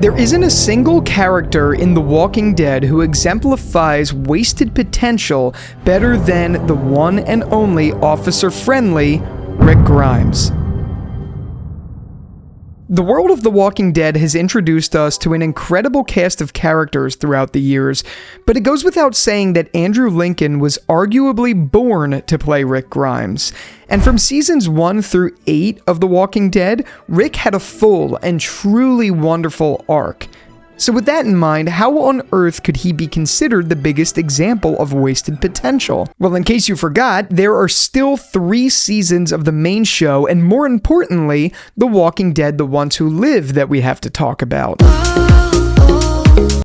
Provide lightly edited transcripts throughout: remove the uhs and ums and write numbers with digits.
There isn't a single character in The Walking Dead who exemplifies wasted potential better than the one and only officer-friendly Rick Grimes. The world of The Walking Dead has introduced us to an incredible cast of characters throughout the years, but it goes without saying that Andrew Lincoln was arguably born to play Rick Grimes. And from seasons 1 through 8 of The Walking Dead, Rick had a full and truly wonderful arc. So with that in mind, how on earth could he be considered the biggest example of wasted potential? Well, in case you forgot, there are still 3 seasons of the main show, and more importantly, The Walking Dead: The Ones Who Live that we have to talk about.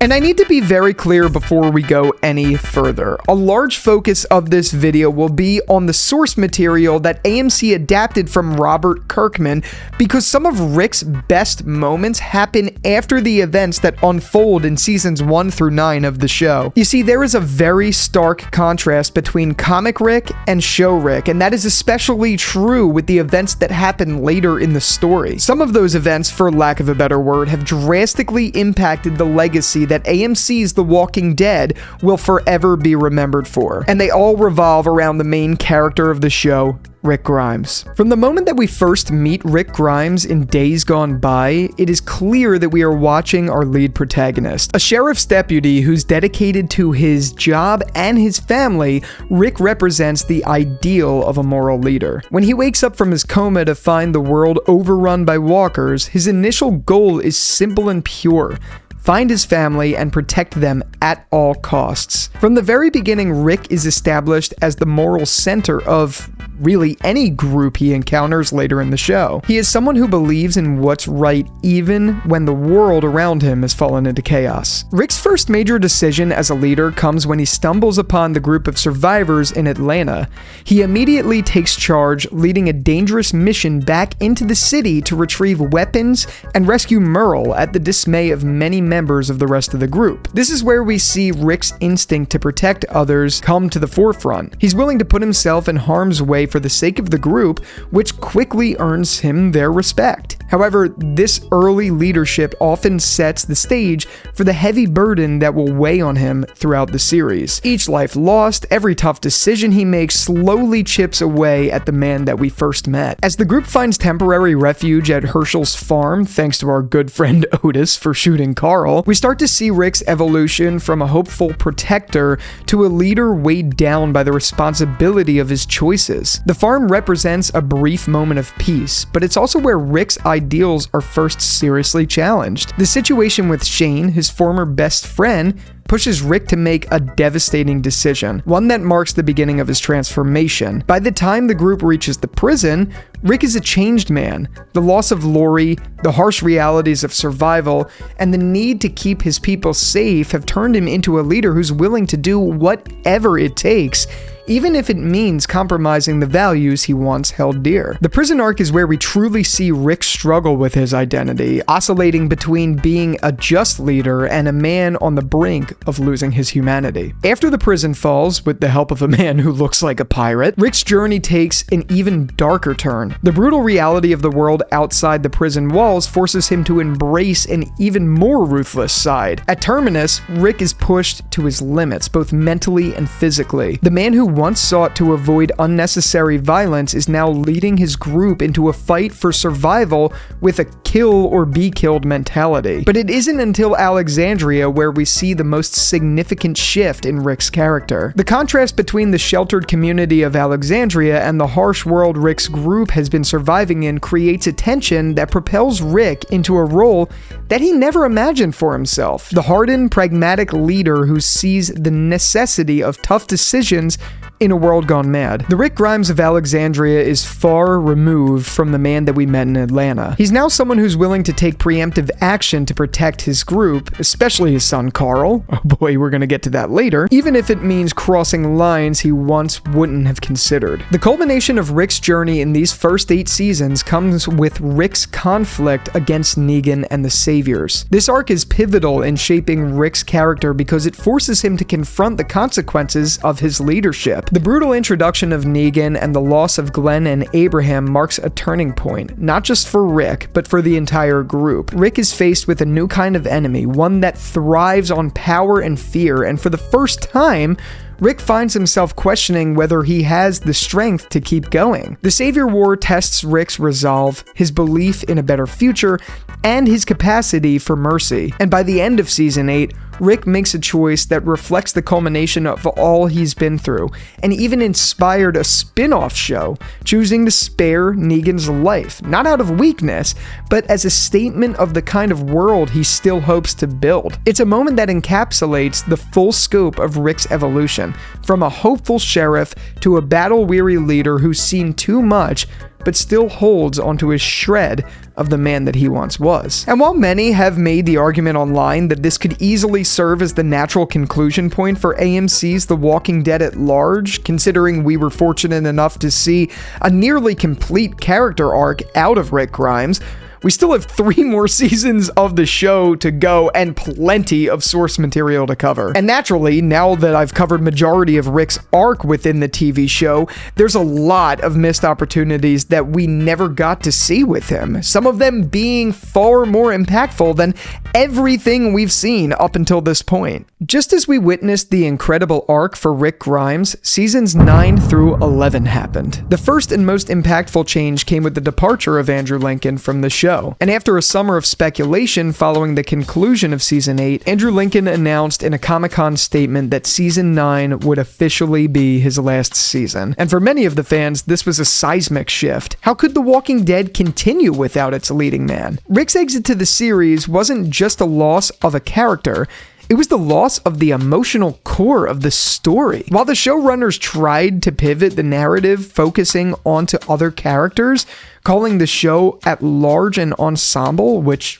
And I need to be very clear before we go any further. A large focus of this video will be on the source material that AMC adapted from Robert Kirkman, because some of Rick's best moments happen after the events that unfold in seasons 1 through 9 of the show. You see, there is a very stark contrast between comic Rick and show Rick, and that is especially true with the events that happen later in the story. Some of those events, for lack of a better word, have drastically impacted the legacy that AMC's The Walking Dead will forever be remembered for. And they all revolve around the main character of the show, Rick Grimes. From the moment that we first meet Rick Grimes in Days Gone By, it is clear that we are watching our lead protagonist. A sheriff's deputy who's dedicated to his job and his family, Rick represents the ideal of a moral leader. When he wakes up from his coma to find the world overrun by walkers, his initial goal is simple and pure: find his family and protect them at all costs. From the very beginning, Rick is established as the moral center of really any group he encounters later in the show. He is someone who believes in what's right even when the world around him has fallen into chaos. Rick's first major decision as a leader comes when he stumbles upon the group of survivors in Atlanta. He immediately takes charge, leading a dangerous mission back into the city to retrieve weapons and rescue Merle at the dismay of many members of the rest of the group. This is where we see Rick's instinct to protect others come to the forefront. He's willing to put himself in harm's way for the sake of the group, which quickly earns him their respect. However, this early leadership often sets the stage for the heavy burden that will weigh on him throughout the series. Each life lost, every tough decision he makes slowly chips away at the man that we first met. As the group finds temporary refuge at Herschel's farm, thanks to our good friend Otis for shooting Carl, we start to see Rick's evolution from a hopeful protector to a leader weighed down by the responsibility of his choices. The farm represents a brief moment of peace, but it's also where Rick's ideals are first seriously challenged. The situation with Shane, his former best friend, pushes Rick to make a devastating decision, one that marks the beginning of his transformation. By the time the group reaches the prison, Rick is a changed man. The loss of Lori, the harsh realities of survival, and the need to keep his people safe have turned him into a leader who's willing to do whatever it takes, even if it means compromising the values he once held dear. The prison arc is where we truly see Rick struggle with his identity, oscillating between being a just leader and a man on the brink of losing his humanity. After the prison falls, with the help of a man who looks like a pirate, Rick's journey takes an even darker turn. The brutal reality of the world outside the prison walls forces him to embrace an even more ruthless side. At Terminus, Rick is pushed to his limits, both mentally and physically. The man who once sought to avoid unnecessary violence is now leading his group into a fight for survival with a kill or be killed mentality. But it isn't until Alexandria where we see the most significant shift in Rick's character. The contrast between the sheltered community of Alexandria and the harsh world Rick's group has been surviving in creates a tension that propels Rick into a role that he never imagined for himself. The hardened, pragmatic leader who sees the necessity of tough decisions in a world gone mad. The Rick Grimes of Alexandria is far removed from the man that we met in Atlanta. He's now someone who's willing to take preemptive action to protect his group, especially his son Carl. Oh boy, we're gonna get to that later, even if it means crossing lines he once wouldn't have considered. The culmination of Rick's journey in these first 8 seasons comes with Rick's conflict against Negan and the Saviors. This arc is pivotal in shaping Rick's character because it forces him to confront the consequences of his leadership. leadership. The brutal introduction of Negan and the loss of Glenn and Abraham marks a turning point, not just for Rick, but for the entire group. Rick is faced with a new kind of enemy, one that thrives on power and fear, and for the first time, Rick finds himself questioning whether he has the strength to keep going. The Savior War tests Rick's resolve, his belief in a better future, and his capacity for mercy. And by the end of Season 8, Rick makes a choice that reflects the culmination of all he's been through, and even inspired a spin-off show, choosing to spare Negan's life, not out of weakness, but as a statement of the kind of world he still hopes to build. It's a moment that encapsulates the full scope of Rick's evolution, from a hopeful sheriff to a battle-weary leader who's seen too much, but still holds onto his shred of the man that he once was. And while many have made the argument online that this could easily serve as the natural conclusion point for AMC's The Walking Dead at large, considering we were fortunate enough to see a nearly complete character arc out of Rick Grimes, we still have 3 more seasons of the show to go and plenty of source material to cover. And naturally, now that I've covered majority of Rick's arc within the TV show, there's a lot of missed opportunities that we never got to see with him, some of them being far more impactful than everything we've seen up until this point. Just as we witnessed the incredible arc for Rick Grimes, seasons 9 through 11 happened. The first and most impactful change came with the departure of Andrew Lincoln from the show. And after a summer of speculation following the conclusion of Season 8, Andrew Lincoln announced in a Comic-Con statement that Season 9 would officially be his last season. And for many of the fans, this was a seismic shift. How could The Walking Dead continue without its leading man? Rick's exit to the series wasn't just a loss of a character, it was the loss of the emotional core of the story. While the showrunners tried to pivot the narrative, focusing onto other characters, calling the show at large an ensemble, which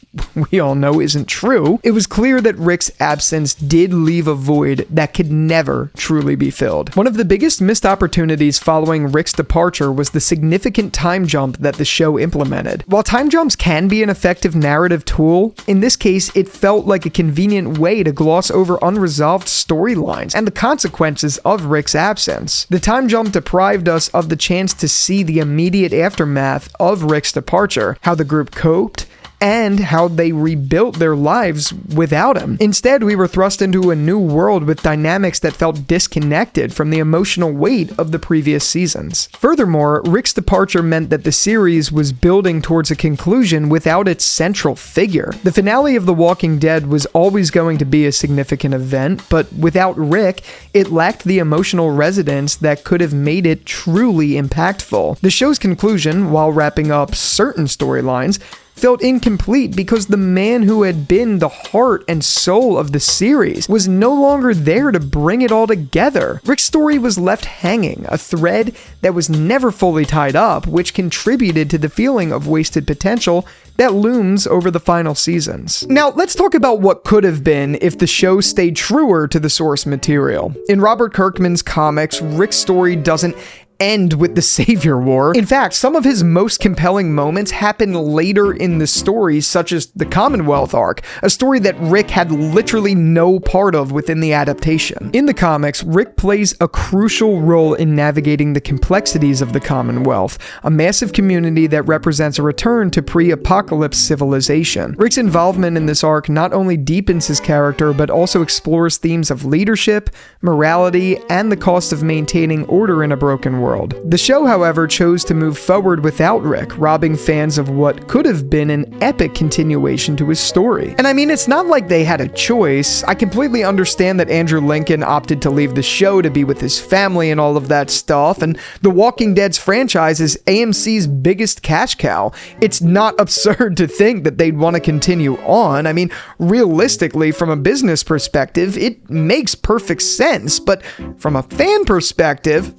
we all know isn't true, it was clear that Rick's absence did leave a void that could never truly be filled. One of the biggest missed opportunities following Rick's departure was the significant time jump that the show implemented. While time jumps can be an effective narrative tool, in this case, it felt like a convenient way to gloss over unresolved storylines and the consequences of Rick's absence. The time jump deprived us of the chance to see the immediate aftermath of Rick's departure, how the group coped, and how they rebuilt their lives without him. Instead, we were thrust into a new world with dynamics that felt disconnected from the emotional weight of the previous seasons. Furthermore, Rick's departure meant that the series was building towards a conclusion without its central figure. The finale of The Walking Dead was always going to be a significant event, but without Rick, it lacked the emotional resonance that could have made it truly impactful. The show's conclusion, while wrapping up certain storylines, felt incomplete because the man who had been the heart and soul of the series was no longer there to bring it all together. Rick's story was left hanging, a thread that was never fully tied up, which contributed to the feeling of wasted potential that looms over the final seasons. Now, let's talk about what could have been if the show stayed truer to the source material. In Robert Kirkman's comics, Rick's story doesn't end with the Savior War. In fact, some of his most compelling moments happen later in the story, such as the Commonwealth arc, a story that Rick had literally no part of within the adaptation. In the comics, Rick plays a crucial role in navigating the complexities of the Commonwealth, a massive community that represents a return to pre-apocalypse civilization. Rick's involvement in this arc not only deepens his character, but also explores themes of leadership, morality, and the cost of maintaining order in a broken world. The show, however, chose to move forward without Rick, robbing fans of what could have been an epic continuation to his story. And I mean, it's not like they had a choice. I completely understand that Andrew Lincoln opted to leave the show to be with his family and all of that stuff, and The Walking Dead's franchise is AMC's biggest cash cow. It's not absurd to think that they'd want to continue on. I mean, realistically, from a business perspective, it makes perfect sense, but from a fan perspective,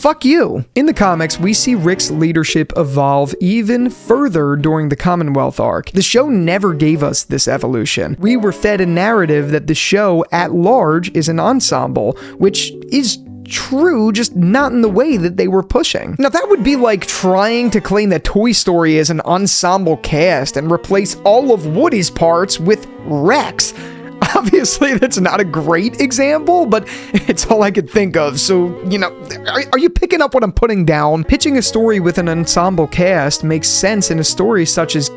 fuck you. In the comics, we see Rick's leadership evolve even further during the Commonwealth arc. The show never gave us this evolution. We were fed a narrative that the show at large is an ensemble, which is true, just not in the way that they were pushing. Now, that would be like trying to claim that Toy Story is an ensemble cast and replace all of Woody's parts with Rex. Obviously, that's not a great example, but it's all I could think of. So, are you picking up what I'm putting down? Pitching a story with an ensemble cast makes sense in a story such as,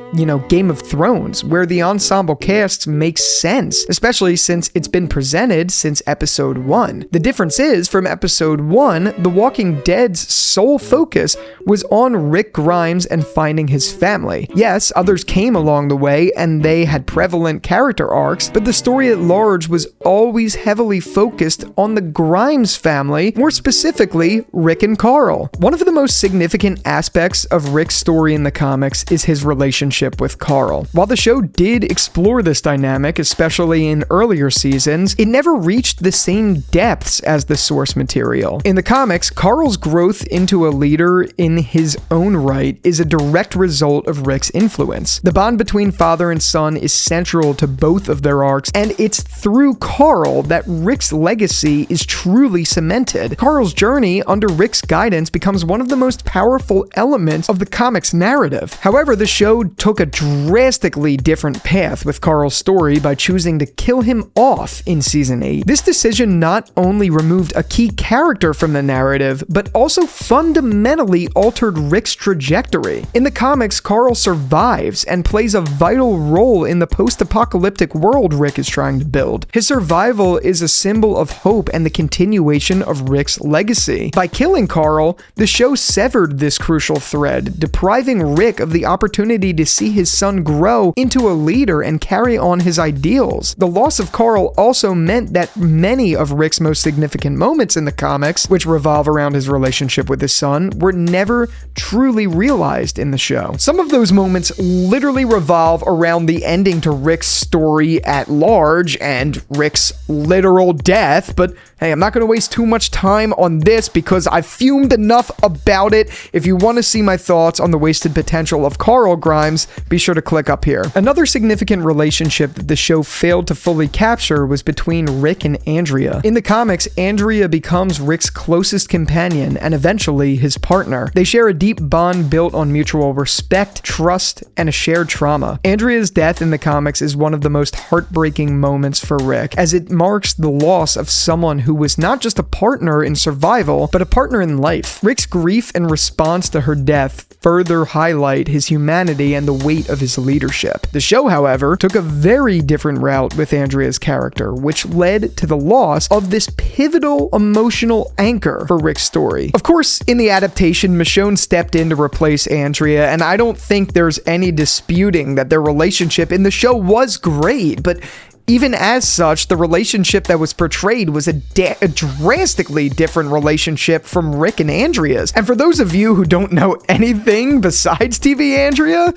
Game of Thrones, where the ensemble cast makes sense, especially since it's been presented since episode 1. The difference is, from episode 1, The Walking Dead's sole focus was on Rick Grimes and finding his family. Yes, others came along the way and they had prevalent character arcs, but the story at large was always heavily focused on the Grimes family, more specifically, Rick and Carl. One of the most significant aspects of Rick's story in the comics is his relationship with Carl. While the show did explore this dynamic, especially in earlier seasons, it never reached the same depths as the source material. In the comics, Carl's growth into a leader in his own right is a direct result of Rick's influence. The bond between father and son is central to both of their arcs, and it's through Carl that Rick's legacy is truly cemented. Carl's journey under Rick's guidance becomes one of the most powerful elements of the comic's narrative. However, the show took a drastically different path with Carl's story by choosing to kill him off in season 8. This decision not only removed a key character from the narrative, but also fundamentally altered Rick's trajectory. In the comics, Carl survives and plays a vital role in the post-apocalyptic world Rick is trying to build. His survival is a symbol of hope and the continuation of Rick's legacy. By killing Carl, the show severed this crucial thread, depriving Rick of the opportunity to see his son grow into a leader and carry on his ideals. The loss of Carl also meant that many of Rick's most significant moments in the comics, which revolve around his relationship with his son, were never truly realized in the show. Some of those moments literally revolve around the ending to Rick's story at large and Rick's literal death, but hey, I'm not going to waste too much time on this because I've fumed enough about it. If you want to see my thoughts on the wasted potential of Carl Grimes, be sure to click up here. Another significant relationship that the show failed to fully capture was between Rick and Andrea. In the comics, Andrea becomes Rick's closest companion and eventually his partner. They share a deep bond built on mutual respect, trust, and a shared trauma. Andrea's death in the comics is one of the most heartbreaking moments for Rick, as it marks the loss of someone who was not just a partner in survival, but a partner in life. Rick's grief and response to her death further highlight his humanity and the weight of his leadership. The show, however, took a very different route with Andrea's character, which led to the loss of this pivotal emotional anchor for Rick's story. Of course, in the adaptation, Michonne stepped in to replace Andrea, and I don't think there's any disputing that their relationship in the show was great, but even as such, the relationship that was portrayed was a drastically different relationship from Rick and Andrea's. And for those of you who don't know anything besides TV Andrea,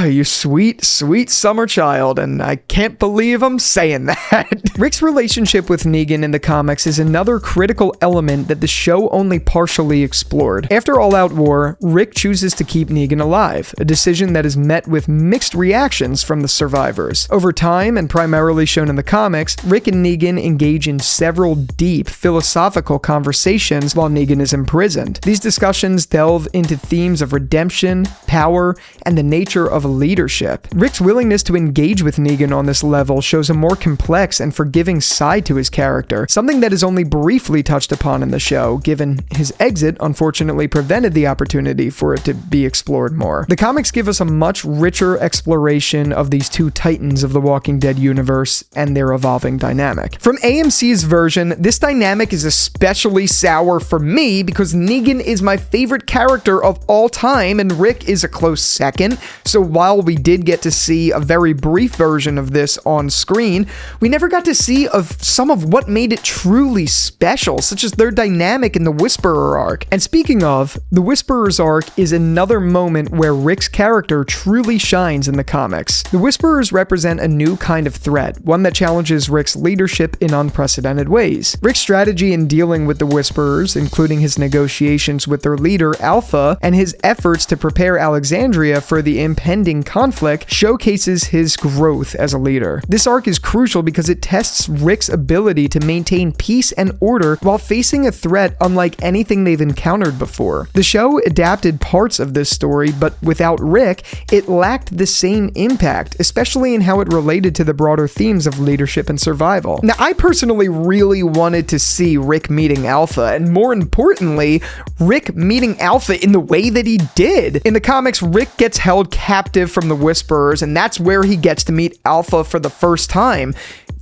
you sweet, sweet summer child, and I can't believe I'm saying that. Rick's relationship with Negan in the comics is another critical element that the show only partially explored. After All Out War, Rick chooses to keep Negan alive, a decision that is met with mixed reactions from the survivors. Over time, and primarily shown in the comics, Rick and Negan engage in several deep philosophical conversations while Negan is imprisoned. These discussions delve into themes of redemption, power, and the nature of leadership. Rick's willingness to engage with Negan on this level shows a more complex and forgiving side to his character, something that is only briefly touched upon in the show, given his exit unfortunately prevented the opportunity for it to be explored more. The comics give us a much richer exploration of these two titans of the Walking Dead universe and their evolving dynamic. From AMC's version, this dynamic is especially sour for me because Negan is my favorite character of all time and Rick is a close second, so while we did get to see a very brief version of this on screen, we never got to see some of what made it truly special, such as their dynamic in the Whisperer arc. And speaking of, the Whisperer's arc is another moment where Rick's character truly shines in the comics. The Whisperers represent a new kind of threat, one that challenges Rick's leadership in unprecedented ways. Rick's strategy in dealing with the Whisperers, including his negotiations with their leader, Alpha, and his efforts to prepare Alexandria for the impending impending conflict showcases his growth as a leader. This arc is crucial because it tests Rick's ability to maintain peace and order while facing a threat unlike anything they've encountered before. The show adapted parts of this story, but without Rick, it lacked the same impact, especially in how it related to the broader themes of leadership and survival. Now, I personally really wanted to see Rick meeting Alpha, and more importantly, Rick meeting Alpha in the way that he did. In the comics, Rick gets held captive from the Whisperers, and that's where he gets to meet Alpha for the first time.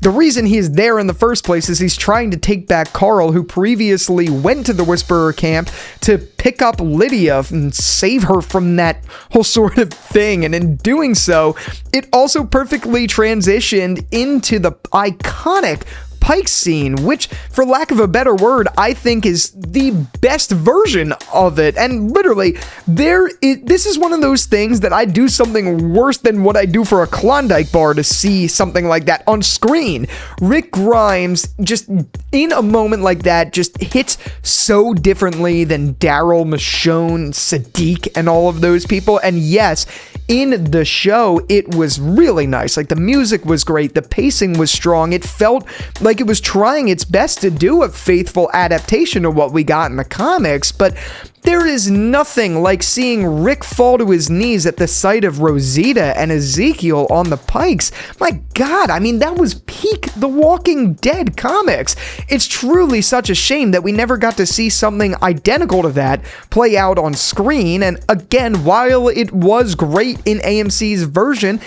The reason he is there in the first place is he's trying to take back Carl, who previously went to the Whisperer camp to pick up Lydia and save her from that whole sort of thing. And in doing so, it also perfectly transitioned into the iconic Pike scene, which, for lack of a better word, I think is the best version of it. And literally, this is one of those things that I do something worse than what I do for a Klondike bar to see something like that on screen. Rick Grimes, just in a moment like that, just hits so differently than Daryl, Michonne, Sadiq, and all of those people. And yes, in the show, it was really nice. Like, the music was great, the pacing was strong, it felt like it was trying its best to do a faithful adaptation of what we got in the comics, but there is nothing like seeing Rick fall to his knees at the sight of Rosita and Ezekiel on the Pikes. My God, I mean, that was peak The Walking Dead comics. It's truly such a shame that we never got to see something identical to that play out on screen, and again, while it was great in AMC's version,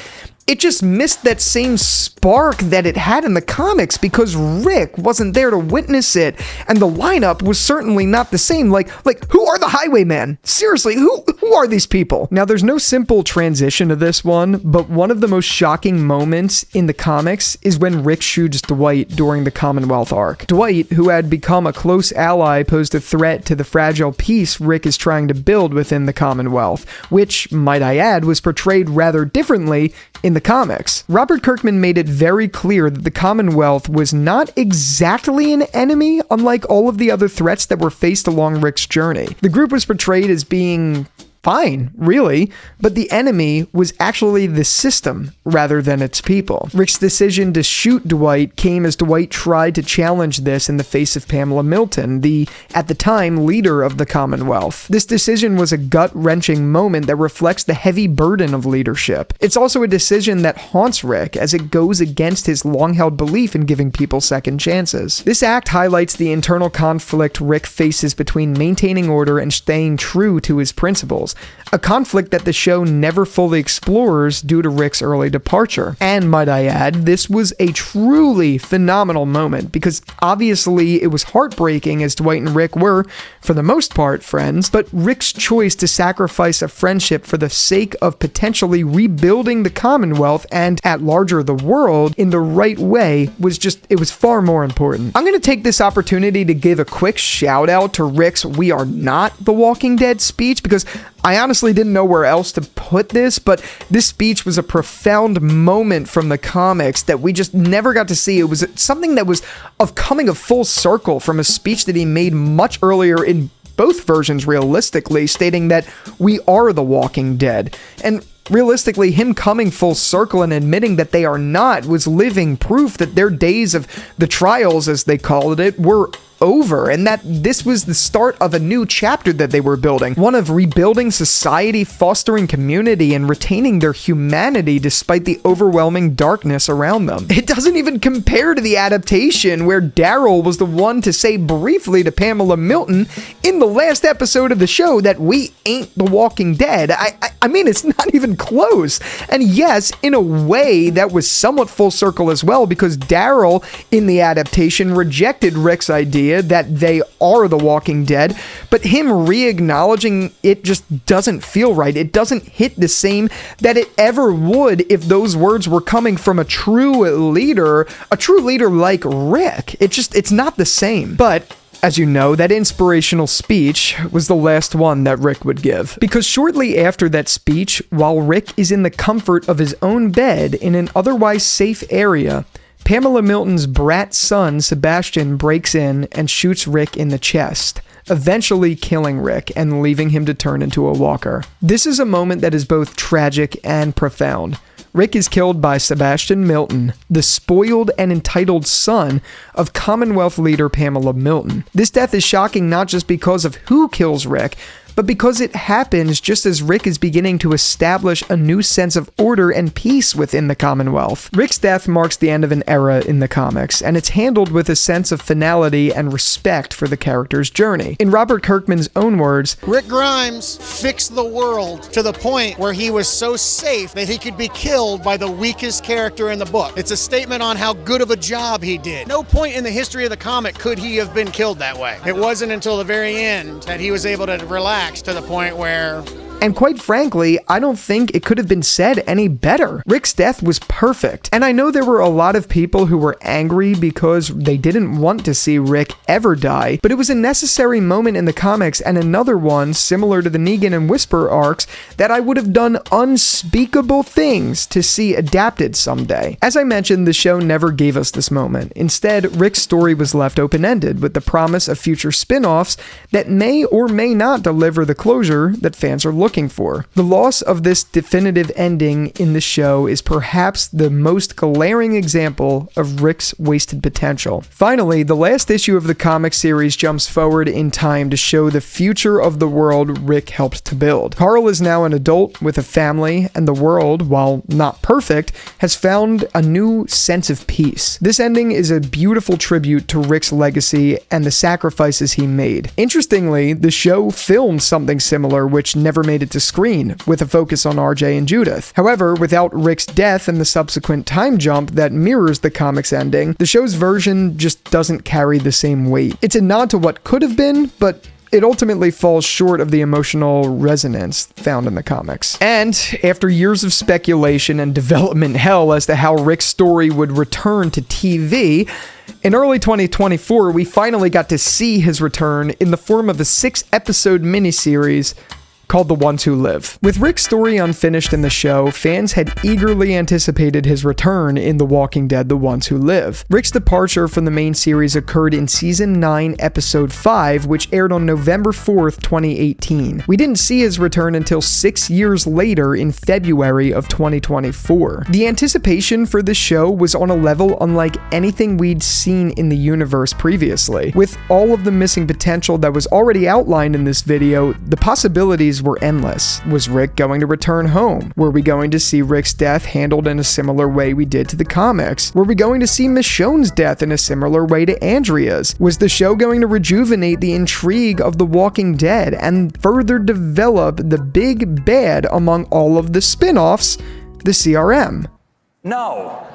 it just missed that same spark that it had in the comics because Rick wasn't there to witness it, and the lineup was certainly not the same. Like who are the Highwaymen? Seriously, who are these people? Now, there's no simple transition to this one, but one of the most shocking moments in the comics is when Rick shoots Dwight during the Commonwealth arc. Dwight, who had become a close ally, posed a threat to the fragile peace Rick is trying to build within the Commonwealth, which, might I add, was portrayed rather differently in the comics. Robert Kirkman made it very clear that the Commonwealth was not exactly an enemy, unlike all of the other threats that were faced along Rick's journey. The group was portrayed as being fine, really, but the enemy was actually the system rather than its people. Rick's decision to shoot Dwight came as Dwight tried to challenge this in the face of Pamela Milton, the, at the time, leader of the Commonwealth. This decision was a gut-wrenching moment that reflects the heavy burden of leadership. It's also a decision that haunts Rick as it goes against his long-held belief in giving people second chances. This act highlights the internal conflict Rick faces between maintaining order and staying true to his principles, a conflict that the show never fully explores due to Rick's early departure. And might I add, this was a truly phenomenal moment because obviously it was heartbreaking as Dwight and Rick were, for the most part, friends, but Rick's choice to sacrifice a friendship for the sake of potentially rebuilding the Commonwealth and, at larger, the world in the right way it was far more important. I'm going to take this opportunity to give a quick shout out to Rick's "We are not the Walking Dead" speech because I honestly didn't know where else to put this, but this speech was a profound moment from the comics that we just never got to see. It was something that was coming of full circle from a speech that he made much earlier in both versions, realistically, stating that we are the Walking Dead. And realistically, him coming full circle and admitting that they are not was living proof that their days of the trials, as they called it, were over, and that this was the start of a new chapter that they were building, one of rebuilding society, fostering community, and retaining their humanity despite the overwhelming darkness around them. It doesn't even compare to the adaptation where Daryl was the one to say briefly to Pamela Milton in the last episode of the show that we ain't the Walking Dead. I mean, it's not even close. And yes, in a way, that was somewhat full circle as well, because Daryl in the adaptation rejected Rick's idea that they are the Walking Dead, but him re-acknowledging it just doesn't feel right. It doesn't hit the same that it ever would if those words were coming from a true leader like Rick. It's not the same. But as you know, that inspirational speech was the last one that Rick would give. Because shortly after that speech, while Rick is in the comfort of his own bed in an otherwise safe area, Pamela Milton's brat son, Sebastian, breaks in and shoots Rick in the chest. eventually killing Rick and leaving him to turn into a walker. This is a moment that is both tragic and profound. Rick is killed by Sebastian Milton, the spoiled and entitled son of Commonwealth leader Pamela Milton. This death is shocking not just because of who kills Rick, but because it happens just as Rick is beginning to establish a new sense of order and peace within the Commonwealth. Rick's death marks the end of an era in the comics, and it's handled with a sense of finality and respect for the character's journey. In Robert Kirkman's own words, Rick Grimes fixed the world to the point where he was so safe that he could be killed by the weakest character in the book. It's a statement on how good of a job he did. No point in the history of the comic could he have been killed that way. It wasn't until the very end that he was able to relax to the point where... And quite frankly, I don't think it could have been said any better. Rick's death was perfect. And I know there were a lot of people who were angry because they didn't want to see Rick ever die, but it was a necessary moment in the comics, and another one, similar to the Negan and Whisper arcs, that I would have done unspeakable things to see adapted someday. As I mentioned, the show never gave us this moment. Instead, Rick's story was left open-ended, with the promise of future spin-offs that may or may not deliver the closure that fans are looking for. The loss of this definitive ending in the show is perhaps the most glaring example of Rick's wasted potential. Finally, the last issue of the comic series jumps forward in time to show the future of the world Rick helped to build. Carl is now an adult with a family, and the world, while not perfect, has found a new sense of peace. This ending is a beautiful tribute to Rick's legacy and the sacrifices he made. Interestingly, the show filmed something similar which never made it to screen, with a focus on RJ and Judith. However, without Rick's death and the subsequent time jump that mirrors the comic's ending, the show's version just doesn't carry the same weight. It's a nod to what could have been, but it ultimately falls short of the emotional resonance found in the comics. And after years of speculation and development hell as to how Rick's story would return to TV, in early 2024, we finally got to see his return in the form of a 6-episode miniseries called The Ones Who Live. With Rick's story unfinished in the show, fans had eagerly anticipated his return in The Walking Dead: The Ones Who Live. Rick's departure from the main series occurred in Season 9, Episode 5, which aired on November 4th, 2018. We didn't see his return until 6 years later in February of 2024. The anticipation for this show was on a level unlike anything we'd seen in the universe previously. With all of the missing potential that was already outlined in this video, the possibilities were endless. Was Rick going to return home? Were we going to see Rick's death handled in a similar way we did to the comics? Were we going to see Michonne's death in a similar way to Andrea's? Was the show going to rejuvenate the intrigue of The Walking Dead and further develop the big bad among all of the spin-offs, the CRM? No.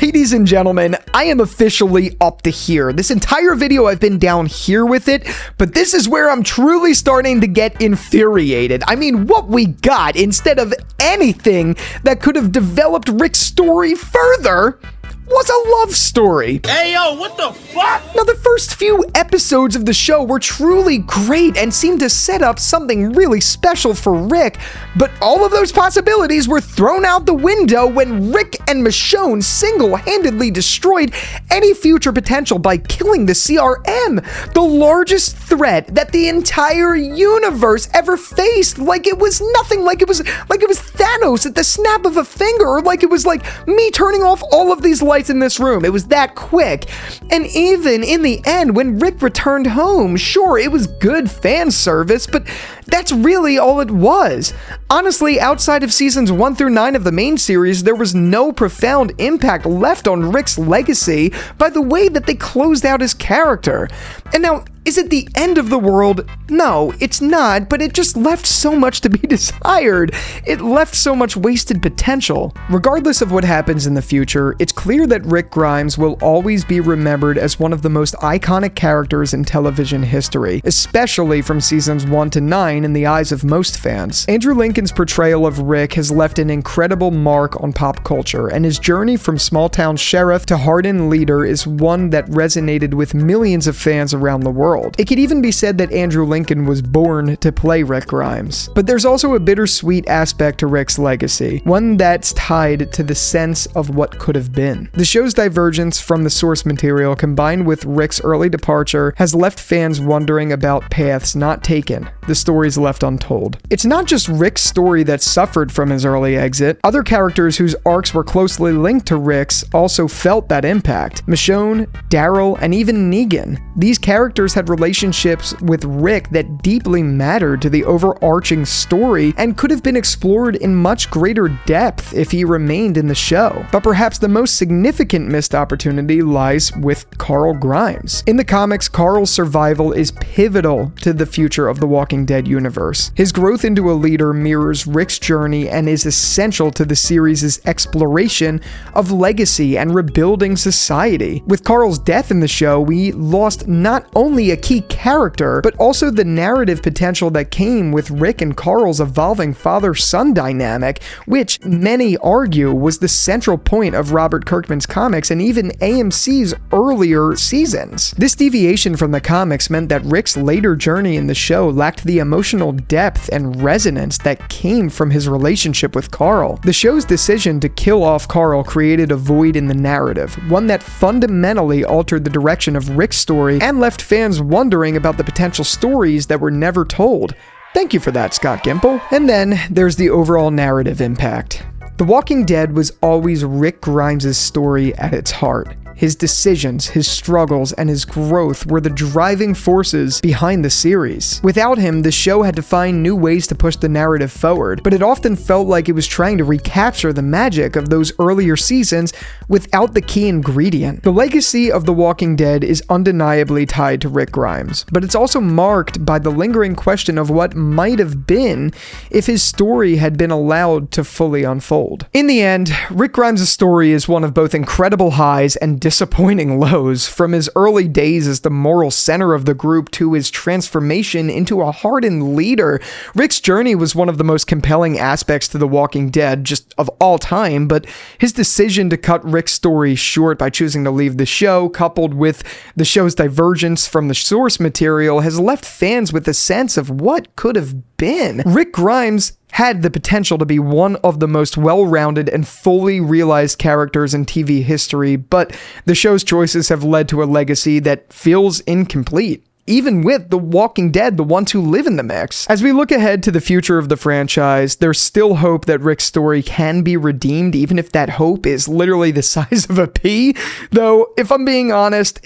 Ladies and gentlemen, I am officially up to here. This entire video I've been down here with it, but this is where I'm truly starting to get infuriated. I mean, what we got, instead of anything that could have developed Rick's story further, was a love story. Hey, yo, what the fuck? Now, the first few episodes of the show were truly great and seemed to set up something really special for Rick, but all of those possibilities were thrown out the window when Rick and Michonne single-handedly destroyed any future potential by killing the CRM, the largest threat that the entire universe ever faced. Like it was nothing, like it was Thanos at the snap of a finger, or like it was like me turning off all of these lights in this room. It was that quick. And even in the end, when Rick returned home, sure, it was good fan service, but that's really all it was. Honestly, outside of seasons 1 through 9 of the main series, there was no profound impact left on Rick's legacy by the way that they closed out his character. And now, is it the end of the world? No, it's not, but it just left so much to be desired. It left so much wasted potential. Regardless of what happens in the future, it's clear that Rick Grimes will always be remembered as one of the most iconic characters in television history, especially from seasons 1 to 9 in the eyes of most fans. Andrew Lincoln's portrayal of Rick has left an incredible mark on pop culture, and his journey from small-town sheriff to hardened leader is one that resonated with millions of fans around the world. world. It could even be said that Andrew Lincoln was born to play Rick Grimes. But there's also a bittersweet aspect to Rick's legacy, one that's tied to the sense of what could have been. The show's divergence from the source material combined with Rick's early departure has left fans wondering about paths not taken, the stories left untold. It's not just Rick's story that suffered from his early exit. Other characters whose arcs were closely linked to Rick's also felt that impact. Michonne, Daryl, and even Negan. These characters had relationships with Rick that deeply mattered to the overarching story and could have been explored in much greater depth if he remained in the show. But perhaps the most significant missed opportunity lies with Carl Grimes. In the comics, Carl's survival is pivotal to the future of the Walking Dead universe. His growth into a leader mirrors Rick's journey and is essential to the series' exploration of legacy and rebuilding society. With Carl's death in the show, we lost not only a key character, but also the narrative potential that came with Rick and Carl's evolving father-son dynamic, which many argue was the central point of Robert Kirkman's comics and even AMC's earlier seasons. This deviation from the comics meant that Rick's later journey in the show lacked the emotional depth and resonance that came from his relationship with Carl. The show's decision to kill off Carl created a void in the narrative, one that fundamentally altered the direction of Rick's story and left fans wondering about the potential stories that were never told. Thank you for that, Scott Gimple. And then there's the overall narrative impact. The Walking Dead was always Rick Grimes' story at its heart. His decisions, his struggles, and his growth were the driving forces behind the series. Without him, the show had to find new ways to push the narrative forward, but it often felt like it was trying to recapture the magic of those earlier seasons without the key ingredient. The legacy of The Walking Dead is undeniably tied to Rick Grimes, but it's also marked by the lingering question of what might have been if his story had been allowed to fully unfold. In the end, Rick Grimes' story is one of both incredible highs and disappointing lows, from his early days as the moral center of the group to his transformation into a hardened leader. Rick's journey was one of the most compelling aspects to The Walking Dead just of all time, but his decision to cut Rick's story short by choosing to leave the show, coupled with the show's divergence from the source material, has left fans with a sense of what could have been. Rick Grimes had the potential to be one of the most well-rounded and fully realized characters in TV history, but the show's choices have led to a legacy that feels incomplete, even with The Walking Dead, the ones who live in the mix. As we look ahead to the future of the franchise, there's still hope that Rick's story can be redeemed, even if that hope is literally the size of a pea. Though, if I'm being honest,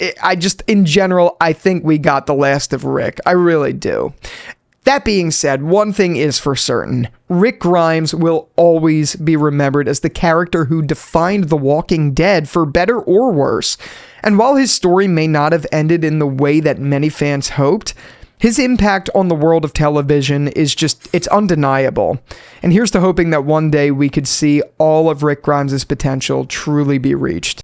in general, I think we got the last of Rick. I really do. That being said, one thing is for certain. Rick Grimes will always be remembered as the character who defined The Walking Dead for better or worse. And while his story may not have ended in the way that many fans hoped, his impact on the world of television is it's undeniable. And here's to hoping that one day we could see all of Rick Grimes' potential truly be reached.